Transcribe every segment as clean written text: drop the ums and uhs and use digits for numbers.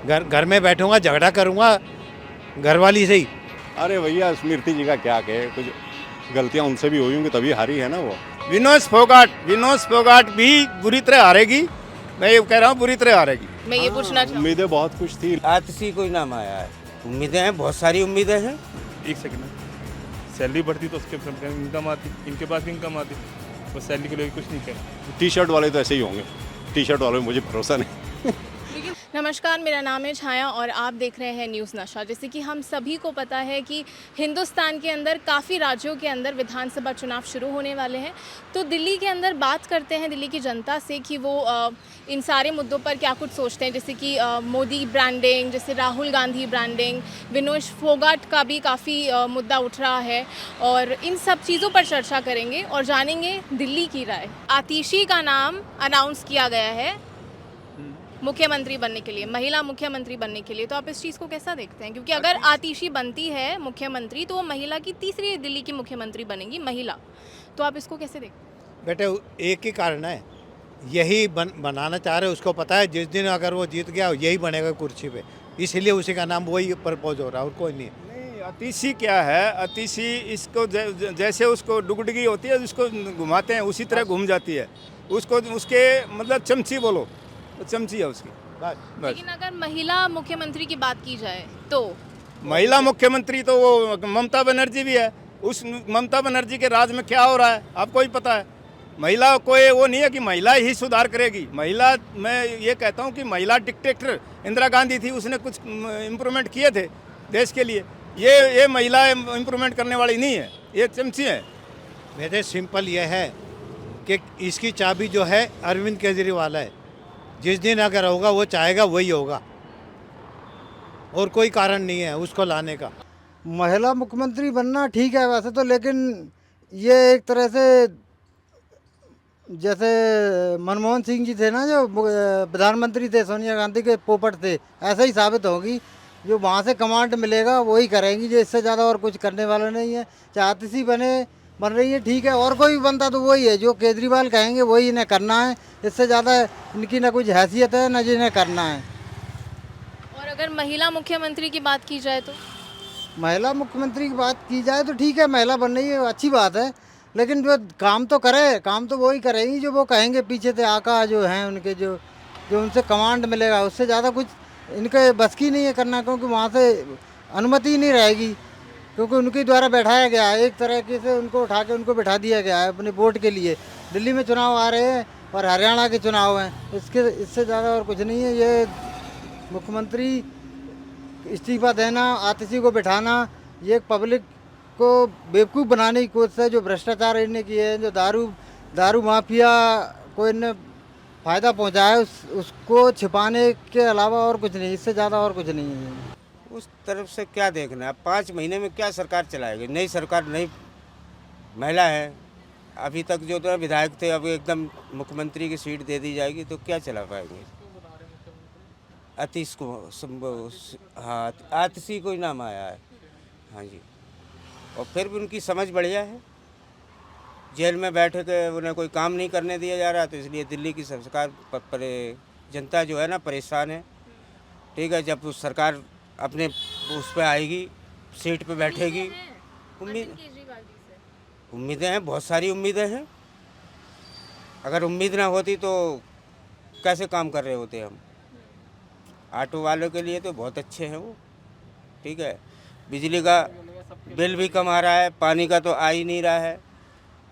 घर घर में बैठूंगा, झगड़ा करूंगा घरवाली से ही। अरे भैया स्मृति जी का क्या कहे, कुछ गलतियां उनसे भी हुई होंगी तभी हारी है ना वो। विनोद फोगाट भी बुरी तरह हारेगी। मैं ये कह रहा हूँ बुरी तरह हारेगी। मैं ये पूछना चाहूँ, उम्मीदें बहुत कुछ थी। आतिशी कोई नाम आया है। उम्मीदें हैं, बहुत सारी उम्मीदें हैं। एक सेकंड, सैलरी बढ़ती तो उसके इनकम आती, इनके पास भी इनकम आती, वो सैलरी के लिए कुछ नहीं करें। टी शर्ट वाले तो ऐसे ही होंगे, टी शर्ट वालों में मुझे भरोसा नहीं। नमस्कार, मेरा नाम है छाया और आप देख रहे हैं न्यूज़ नशा। जैसे कि हम सभी को पता है कि हिंदुस्तान के अंदर काफ़ी राज्यों के अंदर विधानसभा चुनाव शुरू होने वाले हैं। तो दिल्ली के अंदर बात करते हैं दिल्ली की जनता से कि वो इन सारे मुद्दों पर क्या कुछ सोचते हैं। जैसे कि मोदी ब्रांडिंग, जैसे राहुल गांधी ब्रांडिंग, विनोद फोगाट का भी काफ़ी मुद्दा उठ रहा है और इन सब चीज़ों पर चर्चा करेंगे और जानेंगे दिल्ली की राय। आतिशी का नाम अनाउंस किया गया है मुख्यमंत्री बनने के लिए, महिला मुख्यमंत्री बनने के लिए। तो आप इस चीज़ को कैसा देखते हैं? क्योंकि अगर आतिशी बनती है मुख्यमंत्री तो वो महिला की तीसरी दिल्ली की मुख्यमंत्री बनेगी, महिला। तो आप इसको कैसे देखते हैं? बेटे एक ही कारण है, यही बनाना चाह रहे, उसको पता है जिस दिन अगर वो जीत गया यही बनेगा कुर्सी पे, इसलिए उसी का नाम वही प्रपोज हो रहा है और कोई नहीं। नहीं, अतिशी क्या है, अतिशी इसको जैसे उसको डुगडगी होती है उसको घुमाते हैं उसी तरह घूम जाती है। उसको उसके मतलब चमची बोलो, चमची है उसकी बस। लेकिन अगर महिला मुख्यमंत्री की बात की जाए तो महिला मुख्यमंत्री तो वो ममता बनर्जी भी है। उस ममता बनर्जी के राज में क्या हो रहा है आपको ही पता है। महिला कोई वो नहीं है कि महिला ही सुधार करेगी। महिला, मैं ये कहता हूँ कि महिला डिक्टेटर इंदिरा गांधी थी, उसने कुछ इम्प्रूवमेंट किए थे देश के लिए। ये महिला इम्प्रूवमेंट करने वाली नहीं है, ये चमची है। बेटे सिंपल ये है कि इसकी चाबी जो है अरविंद केजरीवाल है। जिस दिन अगर होगा वो चाहेगा वही होगा और कोई कारण नहीं है उसको लाने का। महिला मुख्यमंत्री बनना ठीक है वैसे तो, लेकिन ये एक तरह से जैसे मनमोहन सिंह जी थे ना, जो प्रधानमंत्री थे, सोनिया गांधी के पोपट थे, ऐसा ही साबित होगी। जो वहाँ से कमांड मिलेगा वही करेंगी, जो इससे ज़्यादा और कुछ करने वाला नहीं है। चाहे आतिशी बन रही है ठीक है, और कोई भी बनता तो वही है, जो केजरीवाल कहेंगे वही इन्हें करना है। इससे ज़्यादा इनकी ना कुछ हैसियत है ना जिन्हें करना है। और अगर महिला मुख्यमंत्री की बात की जाए तो महिला मुख्यमंत्री की बात की जाए तो ठीक है, महिला बन रही है अच्छी बात है, लेकिन जो काम तो करे, काम तो वही करेंगी जो वो कहेंगे। पीछे से आका जो हैं उनके, जो उनसे कमांड मिलेगा, उससे ज़्यादा कुछ इनके बस की नहीं है करना, क्योंकि वहाँ से अनुमति ही नहीं रहेगी, क्योंकि उनके द्वारा बैठाया गया है। एक तरीके से उनको उठा के उनको बैठा दिया गया है अपने वोट के लिए। दिल्ली में चुनाव आ रहे हैं और हरियाणा के चुनाव हैं, इससे ज़्यादा और कुछ नहीं है। ये मुख्यमंत्री इस्तीफा देना, आतिशी को बैठाना, ये पब्लिक को बेवकूफ़ बनाने की कोशिश है। जो भ्रष्टाचार इन्हें किए हैं, जो दारू माफिया को इन्हें फ़ायदा पहुंचाया है, उसको छिपाने के अलावा और कुछ नहीं, इससे ज़्यादा और कुछ नहीं है। उस तरफ से क्या देखना है? 5 महीने में क्या सरकार चलाएगी? नई सरकार, नई महिला है। अभी तक जो तो विधायक थे, अब एकदम मुख्यमंत्री की सीट दे दी जाएगी तो क्या चला पाएंगे? आतिश को, हाँ, आतिशी कोई नाम आया है। हाँ जी, और फिर भी उनकी समझ बढ़िया है। जेल में बैठे के उन्हें कोई काम नहीं करने दिया जा रहा, तो इसलिए दिल्ली की सरकार जनता जो है ना परेशान है। ठीक है, जब सरकार अपने उस पर आएगी, सीट पे बैठेगी, उम्मीदें हैं, बहुत सारी उम्मीदें हैं। अगर उम्मीद ना होती तो कैसे काम कर रहे होते हम? ऑटो वालों के लिए तो बहुत अच्छे हैं वो। ठीक है, बिजली का बिल भी कम आ रहा है, पानी का तो आ ही नहीं रहा है।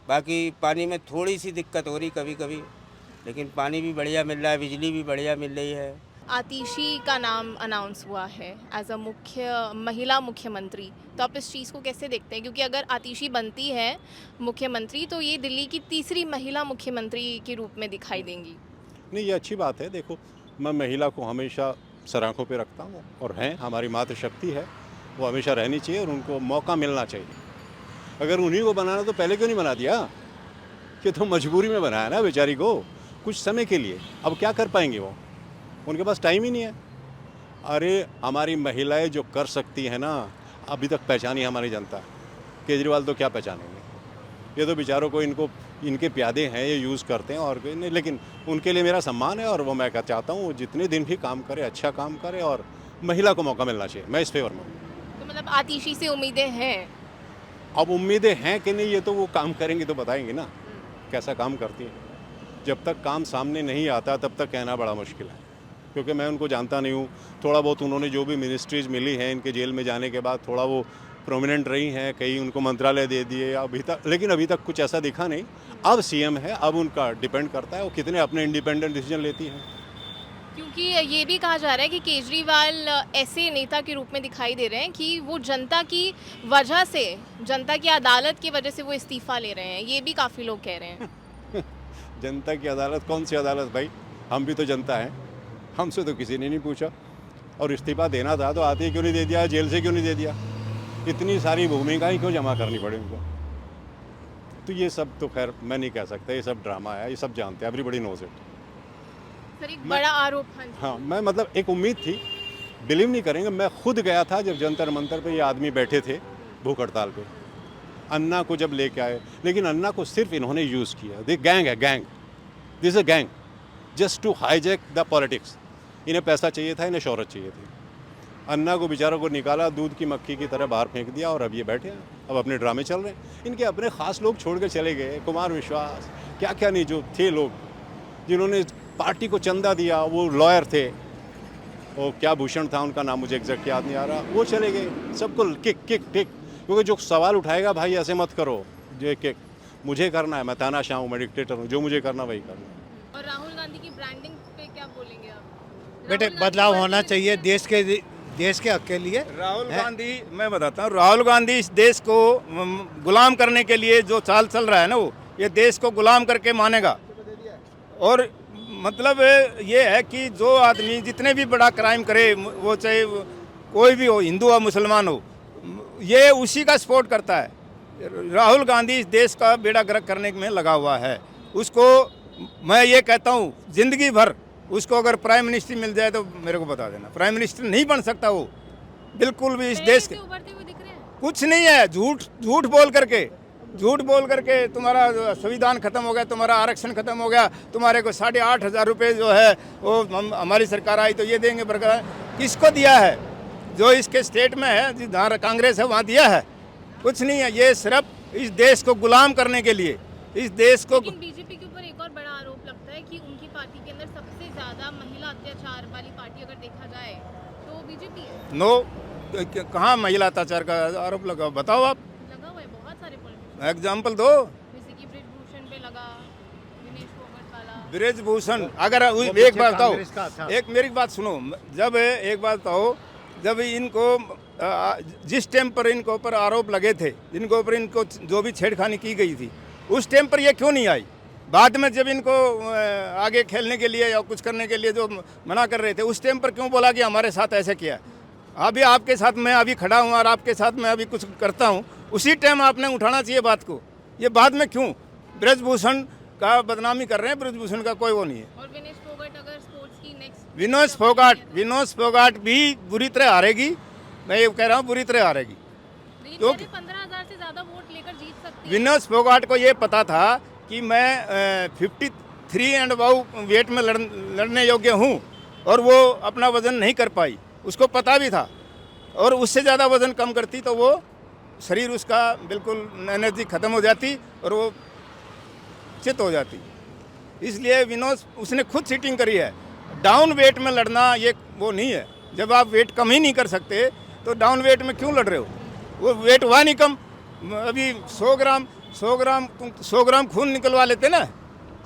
बाकी पानी में थोड़ी सी दिक्कत हो रही कभी कभी, लेकिन पानी भी बढ़िया मिल रहा है, बिजली भी बढ़िया मिल रही है। आतिशी का नाम अनाउंस हुआ है एज अ महिला मुख्यमंत्री। तो आप इस चीज़ को कैसे देखते हैं? क्योंकि अगर आतिशी बनती है मुख्यमंत्री तो ये दिल्ली की तीसरी महिला मुख्यमंत्री के रूप में दिखाई देंगी। नहीं, ये अच्छी बात है। देखो, मैं महिला को हमेशा सराखों पे रखता हूँ और हैं, हमारी मातृशक्ति है, वो हमेशा रहनी चाहिए और उनको मौका मिलना चाहिए। अगर उन्हीं को बनाना तो पहले क्यों नहीं बना दिया? कि तो मजबूरी में बनाया ना बेचारी को, कुछ समय के लिए। अब क्या कर पाएंगे वो? उनके पास टाइम ही नहीं है। अरे हमारी महिलाएं जो कर सकती हैं ना, अभी तक पहचानी हमारी जनता। केजरीवाल तो क्या पहचानेंगे? ये तो बेचारों को, इनको इनके प्यादे हैं, ये यूज़ करते हैं और कोई नहीं, लेकिन उनके लिए मेरा सम्मान है और वो मैं चाहता हूँ वो जितने दिन भी काम करे अच्छा काम करे और महिला को मौका मिलना चाहिए। मैं इस फेवर में हूँ। तो मतलब आतिशी से उम्मीदें हैं। अब उम्मीदें हैं कि नहीं ये तो वो काम करेंगे तो बताएंगे ना कैसा काम करती है। जब तक काम सामने नहीं आता तब तक कहना बड़ा मुश्किल है, क्योंकि मैं उनको जानता नहीं हूँ। थोड़ा बहुत उन्होंने जो भी मिनिस्ट्रीज़ मिली हैं इनके जेल में जाने के बाद थोड़ा वो प्रोमिनेंट रही हैं, कई उनको मंत्रालय दे दिए अभी तक, लेकिन अभी तक कुछ ऐसा दिखा नहीं। अब सीएम है, अब उनका डिपेंड करता है वो कितने अपने इंडिपेंडेंट डिसीजन लेती हैं। क्योंकि ये भी कहा जा रहा है कि केजरीवाल ऐसे नेता के रूप में दिखाई दे रहे हैं कि वो जनता की वजह से, जनता की अदालत की वजह से वो इस्तीफा ले रहे हैं। ये भी काफ़ी लोग कह रहे हैं। जनता की अदालत? कौन सी अदालत भाई? हम भी तो जनता हैं, हमसे तो किसी ने नहीं पूछा। और इस्तीफा देना था तो आते ही क्यों नहीं दे दिया, जेल से क्यों नहीं दे दिया? इतनी सारी भूमिकाएं क्यों जमा करनी पड़ी उनको? तो ये सब तो खैर मैं नहीं कह सकता, ये सब ड्रामा है, ये सब जानते हैं, एवरीबड़ी नोज इट। सर एक बड़ा आरोप। हाँ, मैं मतलब एक उम्मीद थी, बिलीव नहीं करेंगे, मैं खुद गया था जब जंतर मंतर पे ये आदमी बैठे थे भूख हड़ताल पे, अन्ना को जब लेके आए, लेकिन अन्ना को सिर्फ इन्होंने यूज़ किया। ये गैंग है, gang, this a gang just to hijack the politics. इन्हें पैसा चाहिए था, इन्हें शोहरत चाहिए थी। अन्ना को बेचारों को निकाला, दूध की मक्खी की तरह बाहर फेंक दिया और अब ये बैठे हैं, अब अपने ड्रामे चल रहे हैं। इनके अपने ख़ास लोग छोड़ के चले गए, कुमार विश्वास, क्या क्या नहीं, जो थे लोग जिन्होंने पार्टी को चंदा दिया, वो लॉयर थे, वो क्या भूषण था उनका नाम, मुझे एग्जैक्ट याद नहीं आ रहा, वो चले गए। सबको किक किक टिक, क्योंकि जो सवाल उठाएगा भाई ऐसे मत करो, जो किक मुझे करना है, मैं तानाशाह हूँ, मैं डिक्टेटर हूँ, जो मुझे करना वही करना। और राहुल गांधी की ब्रांडिंग पे क्या बोलेंगे आप? बेटे बदलाव होना चाहिए देश के हक के लिए। राहुल गांधी, मैं बताता हूँ, राहुल गांधी इस देश को गुलाम करने के लिए जो चाल चल रहा है ना, वो ये देश को गुलाम करके मानेगा। और मतलब ये है कि जो आदमी जितने भी बड़ा क्राइम करे, वो चाहे कोई भी हो, हिंदू हो मुसलमान हो, ये उसी का सपोर्ट करता है। राहुल गांधी इस देश का बेड़ा गर्क करने में लगा हुआ है। उसको मैं ये कहता हूँ जिंदगी भर उसको अगर प्राइम मिनिस्टर मिल जाए तो मेरे को बता देना, प्राइम मिनिस्टर नहीं बन सकता वो, बिल्कुल भी। इस देश के उभरते हुए दिख रहे हैं। कुछ नहीं है, झूठ बोल करके तुम्हारा संविधान खत्म हो गया, तुम्हारा आरक्षण खत्म हो गया, तुम्हारे को 8,500 रुपये जो है वो हमारी सरकार आई तो ये देंगे बरकरार। किसको दिया है? जो इसके स्टेट में है, जहाँ कांग्रेस है वहाँ दिया है? कुछ नहीं है। ये सिर्फ इस देश को गुलाम करने के लिए, इस देश को। लेकिन बीजेपी के ऊपर एक और बड़ा आरोप लगता है कि उनकी पार्टी के अंदर सबसे ज़्यादा महिला अत्याचार वाली पार्टी अगर देखा जाए तो बीजेपी है। नो, कहाँ महिला अत्याचार का आरोप लगा, बताओ आप। लगा हुआ है, बहुत सारे पॉलिटिक्स, एग्जाम्पल दो। जैसे कि ब्रिजभूषण पे लगा, दिनेश फोगाट वाला। ब्रिजभूषण, अगर एक बात बताओ, एक मेरी बात सुनो, जब एक बात बताओ, जब इनको जिस टाइम पर इनको ऊपर आरोप लगे थे, जिनको ऊपर इनको जो भी छेड़खानी की गई थी, उस टाइम पर ये क्यों नहीं आई? बाद में जब इनको आगे खेलने के लिए या कुछ करने के लिए जो मना कर रहे थे, उस टाइम पर क्यों बोला कि हमारे साथ ऐसे किया? अभी आपके साथ मैं अभी खड़ा हूँ और आपके साथ मैं अभी कुछ करता हूँ, उसी टाइम आपने उठाना चाहिए बात को। ये बाद में क्यों? ब्रिजभूषण का बदनामी कर रहे हैं, ब्रिजभूषण का कोई वो नहीं है। और विनेश फोगाट अगर स्पोर्ट्स की नेक्स्ट, विनोद फोगाट भी बुरी तरह हारेगी। मैं ये कह रहा हूँ बुरी तरह हारेगी। तो 15,000 से ज़्यादा वोट लेकर जीत सकती है। विनोद फोगाट को ये पता था कि मैं 53 एंड अबव वेट में लड़ने योग्य हूँ, और वो अपना वज़न नहीं कर पाई, उसको पता भी था। और उससे ज़्यादा वज़न कम करती तो वो शरीर उसका बिल्कुल एनर्जी ख़त्म हो जाती और वो चित हो जाती। इसलिए विनोद, उसने खुद सीटिंग करी है। डाउन वेट में लड़ना ये वो नहीं है। जब आप वेट कम ही नहीं कर सकते तो डाउन वेट में क्यों लड़ रहे हो? वो वेट हुआ नहीं कम। अभी 100 ग्राम खून निकलवा लेते ना,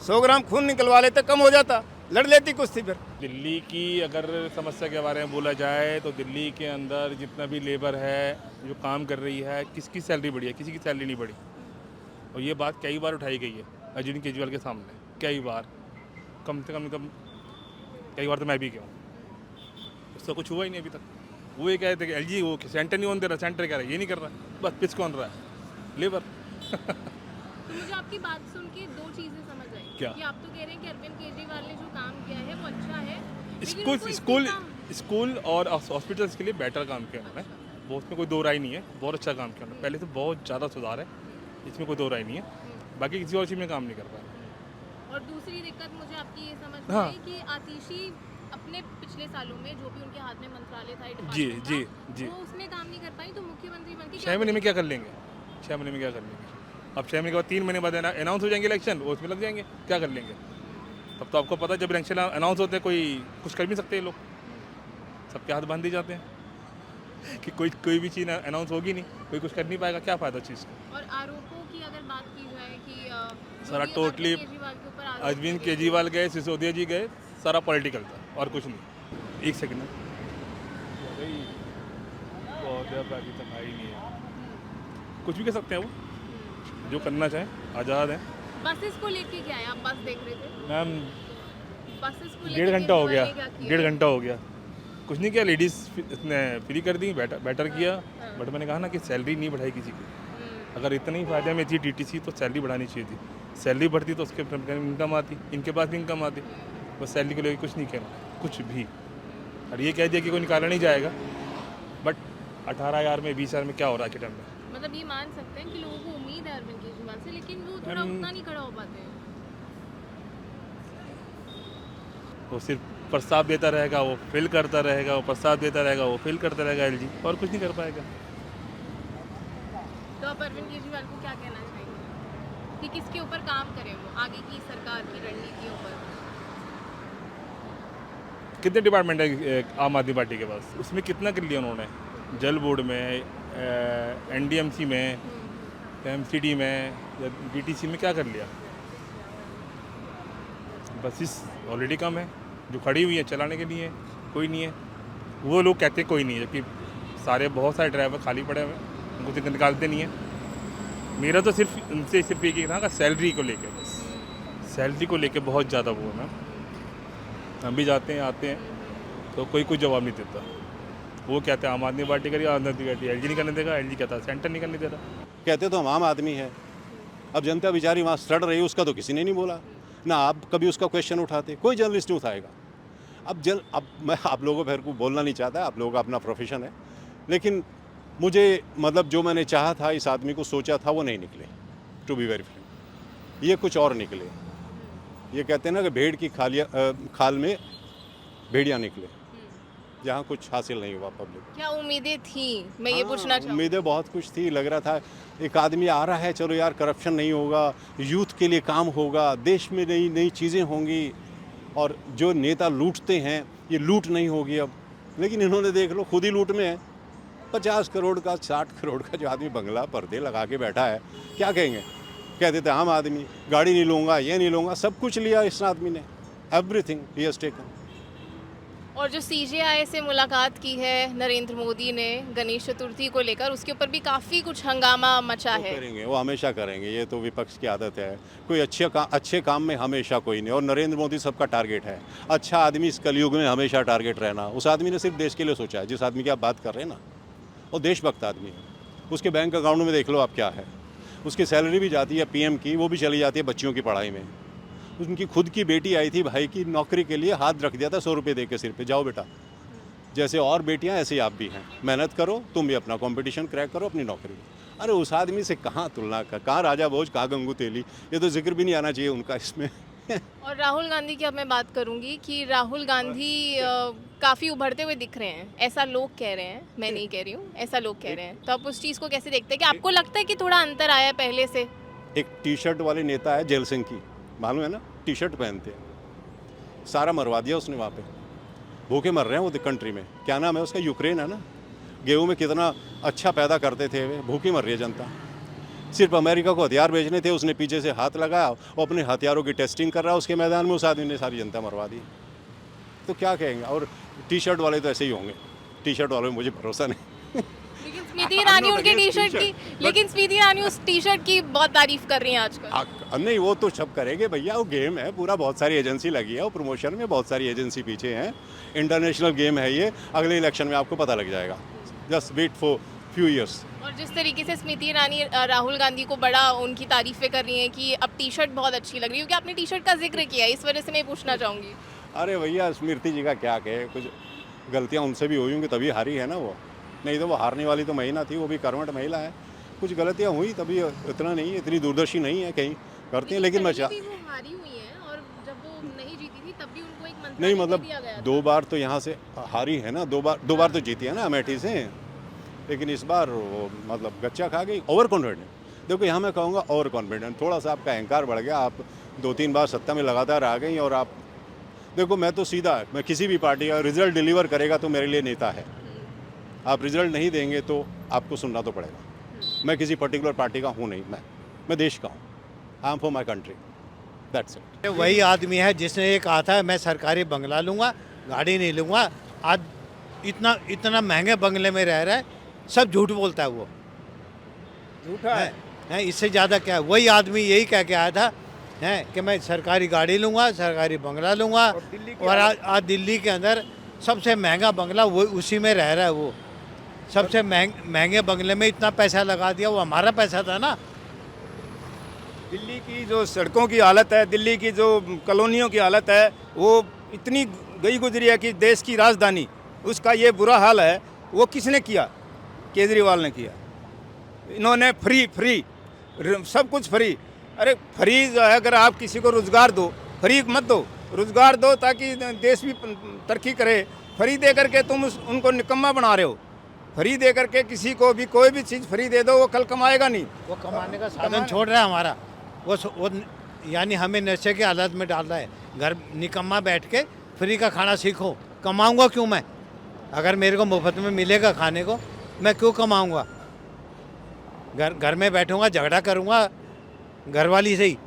100 ग्राम खून निकलवा लेते, कम हो जाता, लड़ लेती कुश्ती फिर। दिल्ली की अगर समस्या के बारे में बोला जाए तो दिल्ली के अंदर जितना भी लेबर है जो काम कर रही है, किसकी सैलरी बढ़ी है? किसी की सैलरी नहीं बढ़ी। और ये बात कई बार उठाई गई है अरविंद केजरीवाल के सामने, कई बार, कम से कम कई बार तो मैं भी गया हूँ, उससे कुछ हुआ ही नहीं अभी तक। वो ये कह रहे थे कि एलजी वो सेंटर नहीं होने दे रहा, सेंटर कह रहा है ये नहीं कर रहा, बस पिच कौन रहा है? लेबर। तो मुझे आपकी बात सुन के दो चीज़ें समझ आई। क्या? कि आप तो कह रहे हैं कि अरविंद केजरीवाल ने जो काम किया है वो अच्छा है, स्कूल और हॉस्पिटल्स के लिए बेटर काम किया उन्होंने, वो उसमें कोई दो राय नहीं है। बहुत अच्छा काम किया उन्होंने, पहले से बहुत ज़्यादा सुधार है, इसमें कोई दो राय नहीं है। बाकी किसी और चीज़ में काम नहीं कर पाए। और दूसरी दिक्कत मुझे आपकी ये समझ में हाँ। आई कि आतिशी अपने पिछले सालों में जो भी उनके हाथ में मंत्रालय था, जी, डिपार्टमेंट जी, था, जी। वो उसमें काम नहीं कर पाई, तो मुख्यमंत्री बन के 6 महीने में क्या कर लेंगे? 6 महीने में क्या कर लेंगे? अब 6 महीने के बाद 3 महीने बाद अनाउंस हो जाएंगे इलेक्शन, वो उसमें लग जाएंगे, क्या कर लेंगे? तब तो आपको पता है जब इलेक्शन अनाउंस होते हैं कोई कुछ कर भी सकते हैं लोग, सबके हाथ बांध दिए जाते हैं कि कोई भी चीज़ अनाउंस होगी नहीं, कोई कुछ कर नहीं पाएगा, क्या फ़ायदा चीज़ का? और आरोपों की अगर बात की जाए कि सारा जो भी टोटली अरविंद केजरीवाल के ऊपर आरोप अरविंद लगे, केजरीवाल गए, सिसोदिया जी गए, सारा पॉलिटिकल था और कुछ नहीं। एक सेकंड बाकी तो ही नहीं है, कुछ भी कर सकते हैं वो, जो करना चाहें आज़ाद हैं। बसेस को लेके क्या है, आप बस देख रहे थे, मैम बसेस को 1.5 घंटा हो गया, केजरीवाल ने क्या किया? 1.5 घंटा हो गया, कुछ नहीं किया। लेडीज़ ने फ्री कर दी, बेटर किया, बट मैंने कहा ना कि सैलरी नहीं बढ़ाई किसी की। अगर इतना ही फायदे में थी टीटीसी तो सैलरी बढ़ानी चाहिए थी, सैलरी बढ़ती तो उसके इनकम आती, इनके पास भी इनकम आती, बस सैलरी को लेकर कुछ नहीं कहना, कुछ भी। और ये कह दिया कि कोई निकाला नहीं जाएगा, बट 18,000 में 20,000 में क्या हो रहा है के टाइम में? मतलब ये मान सकते हैं कि लोगों को उम्मीद है अरविंद केजरीवाल से, लेकिन वो थोड़ा उतना नहीं खड़ा हो पाते हैं। वो सिर्फ प्रस्ताव देता रहेगा, वो फिल करता रहेगा, वो प्रस्ताव देता रहेगा, वो फिल करता रहेगा एलजी, और कुछ नहीं कर पाएगा। तो आप अरविंद केजरीवाल को क्या कहना चाहेंगे कि किसके ऊपर काम करें वो आगे की सरकार की रणनीतियों पर? कितने डिपार्टमेंट है आम आदमी पार्टी के पास, उसमें कितना कर लिया उन्होंने? जल बोर्ड में, एनडीएमसी में, एमसीडी में, या बीटीसी में क्या कर लिया? बसेस ऑलरेडी कम है, जो खड़ी हुई है चलाने के लिए कोई नहीं है। वो लोग कहते कोई नहीं है, जबकि सारे बहुत सारे ड्राइवर खाली पड़े हुए हैं, उनको तो निकालते नहीं है। मेरा तो सिर्फ उनसे सिर्फ एक ही था कि सैलरी को लेके, बस सैलरी को लेके बहुत ज़्यादा वो है ना। हम भी जाते हैं आते हैं तो कोई जवाब नहीं देता। वो कहते हैं आम आदमी पार्टी करिए, आम आदमी पार्टी एलजी नहीं करने देगा, एलजी कहता है सेंटर नहीं करने दे रहा। कहते तो हम आम आदमी है, अब जनता बेचारी वहाँ सड़ रही है, उसका तो किसी ने नहीं बोला ना। आप कभी उसका क्वेश्चन उठाते, कोई जर्नलिस्ट नहीं उठाएगा। अब मैं आप लोगों पर को बोलना नहीं चाहता, आप लोगों का अपना प्रोफेशन है, लेकिन मुझे मतलब जो मैंने चाहा था, इस आदमी को सोचा था, वो नहीं निकले। टू बी वेरी फ्रैंक, ये कुछ और निकले। ये कहते हैं ना कि भेड़ की खाल में भेड़िया निकले, जहाँ कुछ हासिल नहीं हुआ पब्लिक। क्या उम्मीदें थी, मैं ये पूछना चाहूँ। उम्मीदें बहुत कुछ थी, लग रहा था एक आदमी आ रहा है, चलो यार करप्शन नहीं होगा, यूथ के लिए काम होगा, देश में नई नई चीज़ें होंगी, और जो नेता लूटते हैं ये लूट नहीं होगी अब। लेकिन इन्होंने देख लो खुद ही लूट में है। 50 करोड़ का 60 करोड़ का जो आदमी बंगला पर्दे लगा के बैठा है, क्या कहेंगे? कह देते आम आदमी, गाड़ी नहीं लूँगा, ये नहीं लूँगा, सब कुछ लिया इस आदमी ने, एवरीथिंग ही हैज़ टेकन। और जो सीजेआई से मुलाकात की है नरेंद्र मोदी ने गणेश चतुर्थी को लेकर, उसके ऊपर भी काफ़ी कुछ हंगामा मचा है। करेंगे, वो हमेशा करेंगे, ये तो विपक्ष की आदत है। कोई अच्छे काम में हमेशा कोई नहीं, और नरेंद्र मोदी सबका टारगेट है। अच्छा आदमी इस कलयुग में हमेशा टारगेट रहना। उस आदमी ने सिर्फ देश के लिए सोचा है, जिस आदमी की आप बात कर रहे हैं ना, वो देशभक्त आदमी है। उसके बैंक अकाउंट में देख लो आप क्या है, उसकी सैलरी भी जाती है पीएम की, वो भी चली जाती है बच्चियों की पढ़ाई में। उनकी खुद की बेटी आई थी भाई की नौकरी के लिए, हाथ रख दिया था 100 रुपये दे के सिर पे, जाओ बेटा। जैसे और बेटियां ऐसे ही आप भी हैं, मेहनत करो, तुम भी अपना कंपटीशन क्रैक करो अपनी नौकरी में। अरे उस आदमी से कहाँ तुलना कर, कहाँ राजा भोज, कहाँ गंगू तेली, ये तो जिक्र भी नहीं आना चाहिए उनका इसमें। और राहुल गांधी की अब मैं बात करूंगी कि राहुल गांधी काफ़ी उभरते हुए दिख रहे हैं, ऐसा लोग कह रहे हैं, मैं नहीं कह रही हूँ, ऐसा लोग कह रहे हैं। तो आप उस चीज़ को कैसे देखते हैं कि आपको लगता है कि थोड़ा अंतर आया पहले से? एक टी शर्ट वाले नेता है जेल सिंह की, मालूम है ना, टी शर्ट पहनते हैं, सारा मरवा दिया उसने वहाँ पे। भूखे मर रहे हैं वो कंट्री में, क्या नाम है उसका, यूक्रेन है ना। गेहूं में कितना अच्छा पैदा करते थे वे, भूखी मर रही है जनता। सिर्फ अमेरिका को हथियार भेजने थे, उसने पीछे से हाथ लगाया, वो अपने हथियारों की टेस्टिंग कर रहा है, उसके मैदान में उस आदमी ने सारी जनता मरवा दी। तो क्या कहेंगे? और टी शर्ट वाले तो ऐसे ही होंगे, टी शर्ट वाले में मुझे भरोसा नहीं। लेकिन स्मृति ईरानी उनके टी शर्ट की, लेकिन स्मृति ईरानी उस टी शर्ट की बहुत तारीफ कर रही हैं आजकल। नहीं, वो तो सब करेंगे भैया, वो गेम है पूरा, बहुत सारी एजेंसी लगी है, वो प्रमोशन में बहुत सारी एजेंसी पीछे हैं। इंटरनेशनल गेम है ये, अगले इलेक्शन में आपको पता लग जाएगा। Just wait for few years. और जिस तरीके से स्मृति ईरानी राहुल गांधी को बड़ा उनकी तारीफें कर रही हैं कि अब टी शर्ट बहुत अच्छी लग रही है, क्योंकि आपने टी शर्ट का जिक्र किया, इस वजह से मैं पूछना चाहूँगी। अरे भैया स्मृति जी का क्या कहे, कुछ गलतियाँ उनसे भी हुई होंगी तभी हारी है ना वो, नहीं तो वो हारने वाली तो महिला थी, वो भी कर्मठ महिला है। कुछ गलतियाँ हुई तभी, इतना नहीं, इतनी दूरदर्शी नहीं है कहीं। करती हैं, लेकिन मैं पहले चाह भी वो हारी हुई हैं और जब वो नहीं जीती थी तब भी उनको एक मंत्रालय नहीं दे मतलब दिया गया था। 2 बार तो यहाँ से हारी है ना, 2 बार तो जीती है ना अमेठी से, लेकिन इस बार वो मतलब गच्चा खा गई, ओवर कॉन्फिडेंट। देखो यहाँ मैं कहूँगा ओवर कॉन्फिडेंट, थोड़ा सा आपका अहंकार बढ़ गया, आप 2-3 बार सत्ता में लगातार आ गई और आप देखो मैं तो सीधा, मैं किसी भी पार्टी का रिजल्ट डिलीवर करेगा तो मेरे लिए नेता है, आप रिजल्ट नहीं देंगे तो आपको सुनना तो पड़ेगा। मैं किसी पर्टिकुलर पार्टी का हूँ नहीं, मैं देश का हूँ, I am for my country, that's it. वही आदमी है जिसने ये कहा था मैं सरकारी बंगला लूँगा, गाड़ी नहीं लूँगा। आज इतना इतना महंगे बंगले में रह रहा है, सब झूठ बोलता है वो, झूठा है। है इससे ज़्यादा क्या है। वही आदमी यही कह के आया था है कि मैं सरकारी गाड़ी लूँगा, सरकारी बंगला लूँगा, और दिल्ली की और आज दिल्ली के अंदर सबसे महंगा बंगला वो उसी में रह रहा है। वो सबसे महंगे बंगले में इतना पैसा लगा दिया, वो हमारा पैसा था ना। दिल्ली की जो सड़कों की हालत है, दिल्ली की जो कॉलोनियों की हालत है, वो इतनी गई गुजरी है कि देश की राजधानी, उसका ये बुरा हाल है। वो किसने किया? केजरीवाल ने किया। इन्होंने फ्री सब कुछ फ्री। अरे फ्री जो है, अगर आप किसी को रोज़गार दो, फ्री मत दो, रोज़गार दो ताकि देश भी तरक्की करे। फ्री दे करके तुम उनको निकम्मा बना रहे हो। फ्री दे करके किसी को भी कोई भी चीज़ फ्री दे दो, वो कल कमाएगा नहीं। वो कमाने का साधन छोड़ रहा है हमारा, वो यानी हमें नशे के हालत में डाल रहा है। घर निकम्मा बैठ के फ्री का खाना सीखो, कमाऊंगा क्यों मैं? अगर मेरे को मुफ्त में मिलेगा खाने को, मैं क्यों कमाऊंगा? घर में बैठूंगा, झगड़ा करूंगा घरवाली से ही।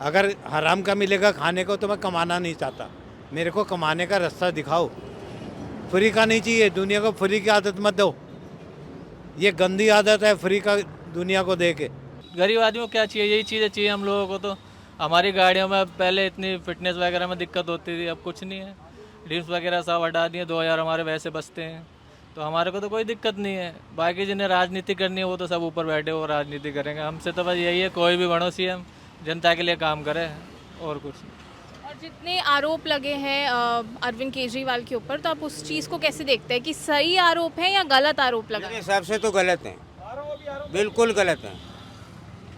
अगर हराम का मिलेगा खाने को तो मैं कमाना नहीं चाहता। मेरे को कमाने का रास्ता दिखाओ, फ्री का नहीं चाहिए। दुनिया को फ्री की आदत मत दो, ये गंदी आदत है फ्री का दुनिया को दे के। गरीब आदमी को क्या चाहिए? यही चीज़ें चाहिए हम लोगों को। तो हमारी गाड़ियों में पहले इतनी फिटनेस वगैरह में दिक्कत होती थी, अब कुछ नहीं है। ड्रीम्स वगैरह सब हटा दिए, 2000 हमारे वैसे बचते हैं, तो हमारे को तो कोई दिक्कत नहीं है। बाकी जिन्हें राजनीति करनी है वो तो सब ऊपर बैठे वो राजनीति करेंगे। हमसे तो बस यही है, कोई भी बनो सीएम जनता के लिए काम करे, और कुछ नहीं। और जितने आरोप लगे हैं अरविंद केजरीवाल के ऊपर, तो आप उस चीज़ को कैसे देखते हैं कि सही आरोप है या गलत आरोप लगा? मेरे हिसाब से तो गलत है, बिल्कुल गलत है।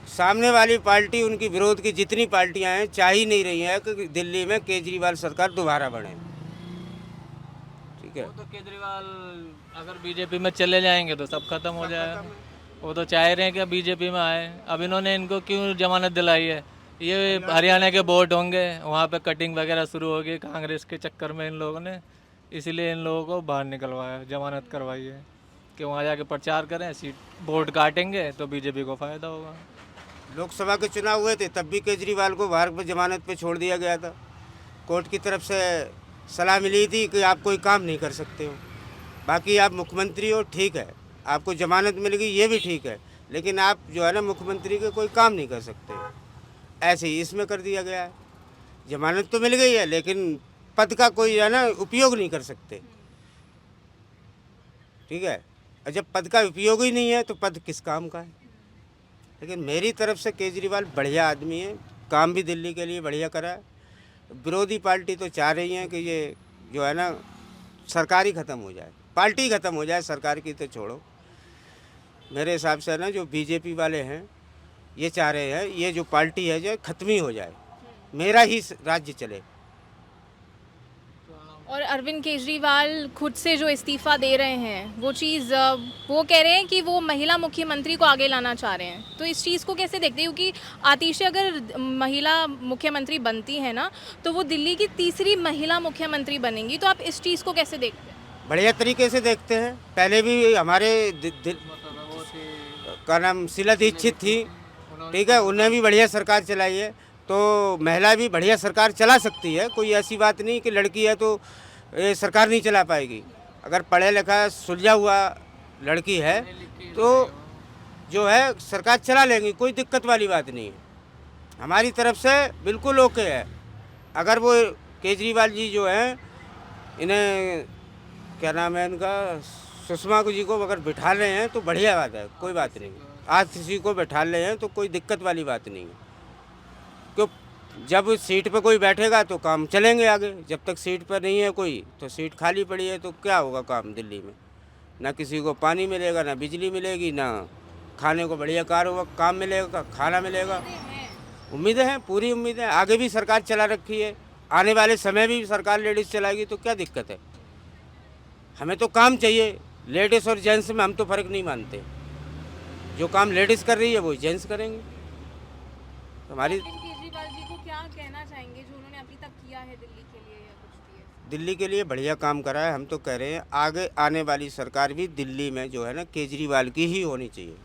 सामने वाली पार्टी, उनकी विरोध की जितनी पार्टियां हैं, चाह ही नहीं रही हैं कि दिल्ली में केजरीवाल सरकार दोबारा बने। ठीक है, वो तो केजरीवाल अगर बीजेपी में चले जाएंगे तो सब खत्म हो जाएगा। वो तो चाह रहे हैं कि बीजेपी में आए। अब इन्होंने इनको क्यों जमानत दिलाई है? ये हरियाणा के वोट होंगे, वहाँ पे कटिंग वगैरह शुरू होगी कांग्रेस के चक्कर में इन लोगों ने, इसलिए इन लोगों को बाहर निकलवाया, जमानत करवाई है कि वहाँ जाके प्रचार करें, सीट वोट काटेंगे तो बीजेपी को फ़ायदा होगा। लोकसभा के चुनाव हुए थे तब भी केजरीवाल को बाहर पर जमानत पे छोड़ दिया गया था। कोर्ट की तरफ से सलाह मिली थी कि आप कोई काम नहीं कर सकते हो, बाकी आप मुख्यमंत्री हो, ठीक है, आपको जमानत मिल गई, ये भी ठीक है, लेकिन आप जो है ना मुख्यमंत्री के कोई काम नहीं कर सकते। ऐसे ही इसमें कर दिया गया है, जमानत तो मिल गई है लेकिन पद का कोई है ना उपयोग नहीं कर सकते। ठीक है, और जब पद का उपयोग ही नहीं है तो पद किस काम का है? लेकिन मेरी तरफ से केजरीवाल बढ़िया आदमी है, काम भी दिल्ली के लिए बढ़िया करा है। विरोधी पार्टी तो चाह रही है कि ये जो है ना सरकार ही ख़त्म हो जाए, पार्टी ख़त्म हो जाए, सरकार की तो छोड़ो। मेरे हिसाब से ना जो बीजेपी वाले हैं ये चाह रहे हैं ये जो पार्टी है जो ख़त्म ही हो जाए, मेरा ही राज्य चले। और अरविंद केजरीवाल खुद से जो इस्तीफ़ा दे रहे हैं, वो चीज़ वो कह रहे हैं कि वो महिला मुख्यमंत्री को आगे लाना चाह रहे हैं, तो इस चीज़ को कैसे देखते हैं? क्योंकि आतिशी अगर महिला मुख्यमंत्री बनती है ना, तो वो दिल्ली की तीसरी महिला मुख्यमंत्री बनेंगी, तो आप इस चीज़ को कैसे देखते हैं? बढ़िया तरीके से देखते हैं। पहले भी हमारे का नाम शीला दीक्षित थी, ठीक है, उन्हें भी बढ़िया सरकार चलाई है, तो महिला भी बढ़िया सरकार चला सकती है। कोई ऐसी बात नहीं कि लड़की है तो ये सरकार नहीं चला पाएगी। अगर पढ़ा लिखा सुलझा हुआ लड़की है तो जो है सरकार चला लेंगी, कोई दिक्कत वाली बात नहीं है। हमारी तरफ से बिल्कुल ओके है। अगर वो केजरीवाल जी जो हैं, इन्हें क्या नाम है इनका, सुषमा जी को अगर बिठा रहे हैं तो बढ़िया बात है, कोई बात नहीं। आज किसी को बैठा ले हैं तो कोई दिक्कत वाली बात नहीं है, क्यों जब सीट पे कोई बैठेगा तो काम चलेंगे आगे। जब तक सीट पर नहीं है कोई तो सीट खाली पड़ी है तो क्या होगा काम दिल्ली में? ना किसी को पानी मिलेगा, ना बिजली मिलेगी, ना खाने को बढ़िया काम मिलेगा, खाना मिलेगा। उम्मीदें हैं, पूरी उम्मीदें। आगे भी सरकार चला रखी है, आने वाले समय भी सरकार लेडीज़ चलाएगी, तो क्या दिक्कत है। हमें तो काम चाहिए, लेडीज़ और जेंट्स में हम तो फ़र्क नहीं मानते। जो काम लेडीज़ कर रही है वो जेंट्स करेंगे। हमारी केजरीवाल जी को क्या कहना चाहेंगे जो उन्होंने अभी तक किया है दिल्ली के लिए या कुछ भी ऐसा? दिल्ली के लिए बढ़िया काम करा है। हम तो कह रहे हैं आगे आने वाली सरकार भी दिल्ली में जो है ना केजरीवाल की ही होनी चाहिए।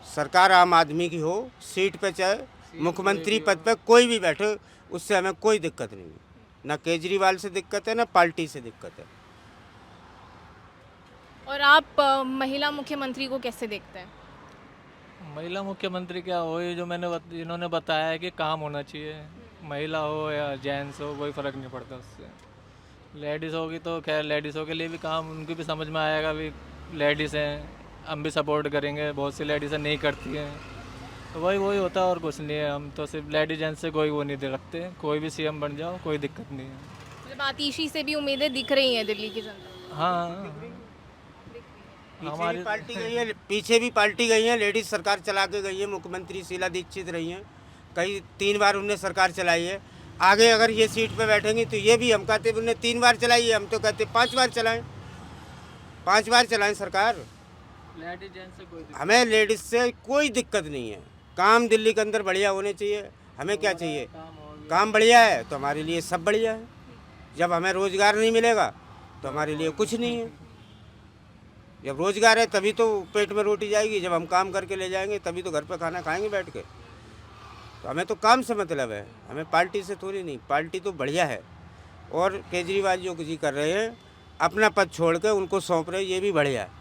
सरकार आम आदमी की हो, सीट पे चाहे मुख्यमंत्री पद पे कोई भी बैठे, उससे हमें कोई दिक्कत नहीं है। ना केजरीवाल से दिक्कत है, ना पार्टी से दिक्कत है। और आप महिला मुख्यमंत्री को कैसे देखते हैं? महिला मुख्यमंत्री क्या हो, ये जो इन्होंने बताया है कि काम होना चाहिए, महिला हो या जेंट्स हो कोई फ़र्क नहीं पड़ता उससे। लेडीज़ होगी तो खैर लेडीज़ों के लिए भी काम उनकी भी समझ में आएगा, भी लेडीज़ हैं, हम भी सपोर्ट करेंगे। बहुत सी लेडीज़ें नहीं करती हैं, तो वही होता है और कुछ नहीं है। हम तो सिर्फ लेडीज जेंट्स से कोई वो नहीं रखते, कोई भी सीएम बन जाओ कोई दिक्कत नहीं है। मतलब आतिशी से भी उम्मीदें दिख रही हैं दिल्ली की जनता? हाँ, हमारी पार्टी गई है, पीछे भी पार्टी गई है, लेडीज सरकार चला के गई है। मुख्यमंत्री शीला दीक्षित रही हैं, कई 3 बार उन्हें सरकार चलाई है। आगे अगर ये सीट पे बैठेंगी तो ये भी हम कहते हैं उन्हें 3 बार चलाई है, हम तो कहते 5 बार चलाएं, 5 बार चलाएं सरकार। लेडीज जेंट्स से कोई हमें लेडीज से कोई दिक्कत नहीं है। काम दिल्ली के अंदर बढ़िया होने चाहिए। हमें क्या चाहिए, काम बढ़िया है तो हमारे लिए सब बढ़िया है। जब हमें रोज़गार नहीं मिलेगा तो हमारे लिए कुछ नहीं है। जब रोज़गार है तभी तो पेट में रोटी जाएगी, जब हम काम करके ले जाएंगे तभी तो घर पे खाना खाएंगे बैठ के। तो हमें तो काम से मतलब है, हमें पार्टी से थोड़ी नहीं। पार्टी तो बढ़िया है, और केजरीवाल जो कुछ कर रहे हैं अपना पद छोड़ के उनको सौंप रहे, ये भी बढ़िया है।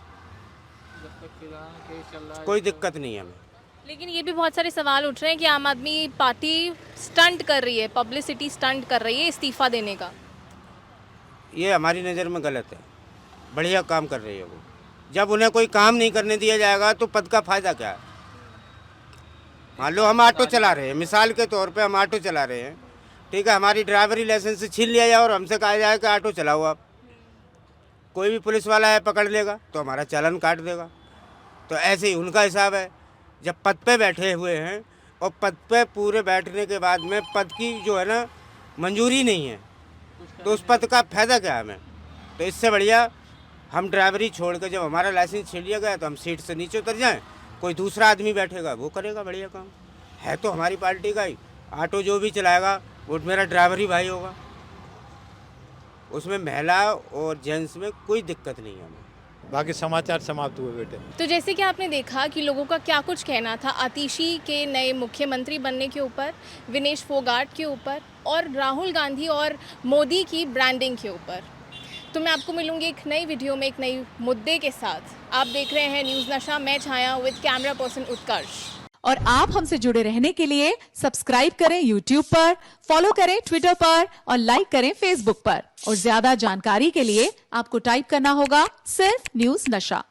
कोई दिक्कत नहीं है हमें। लेकिन ये भी बहुत सारे सवाल उठ रहे हैं कि आम आदमी पार्टी स्टंट कर रही है, पब्लिसिटी स्टंट कर रही है इस्तीफा देने का। ये हमारी नज़र में गलत है। बढ़िया काम कर रही है वो। जब उन्हें कोई काम नहीं करने दिया जाएगा तो पद का फ़ायदा क्या है। मान लो हम ऑटो चला रहे हैं, मिसाल के तौर पे हम ऑटो चला रहे हैं, ठीक है, हमारी ड्राइवरी लाइसेंस छीन लिया जाए और हमसे कहा जाए कि ऑटो चलाओ आप। कोई भी पुलिस वाला है पकड़ लेगा तो हमारा चालान काट देगा। तो ऐसे ही उनका हिसाब है। जब पद पे बैठे हुए हैं और पद पे पूरे बैठने के बाद में पद की जो है ना मंजूरी नहीं है, तो उस पद का फ़ायदा क्या है हमें। तो इससे बढ़िया हम ड्राइवरी छोड़ के जब हमारा लाइसेंस छीन लिया गया तो हम सीट से नीचे उतर जाएं, कोई दूसरा आदमी बैठेगा वो करेगा बढ़िया काम। है तो हमारी पार्टी का ही। ऑटो जो भी चलाएगा वो मेरा ड्राइवर ही भाई होगा, उसमें महिला और जेंट्स में कोई दिक्कत नहीं है हमें। बाकी समाचार समाप्त हुए बेटे। तो जैसे कि आपने देखा कि लोगों का क्या कुछ कहना था आतिशी के नए मुख्यमंत्री बनने के ऊपर, विनेश फोगाट के ऊपर और राहुल गांधी और मोदी की ब्रांडिंग के ऊपर। तो मैं आपको मिलूंगी एक नई वीडियो में एक नई मुद्दे के साथ। आप देख रहे हैं न्यूज़ नशा, मैं छाया विद कैमरा पर्सन उत्कर्ष। और आप हमसे जुड़े रहने के लिए सब्सक्राइब करें YouTube पर, फॉलो करें Twitter पर और लाइक करें Facebook पर। और ज्यादा जानकारी के लिए आपको टाइप करना होगा सिर्फ न्यूज़ नशा।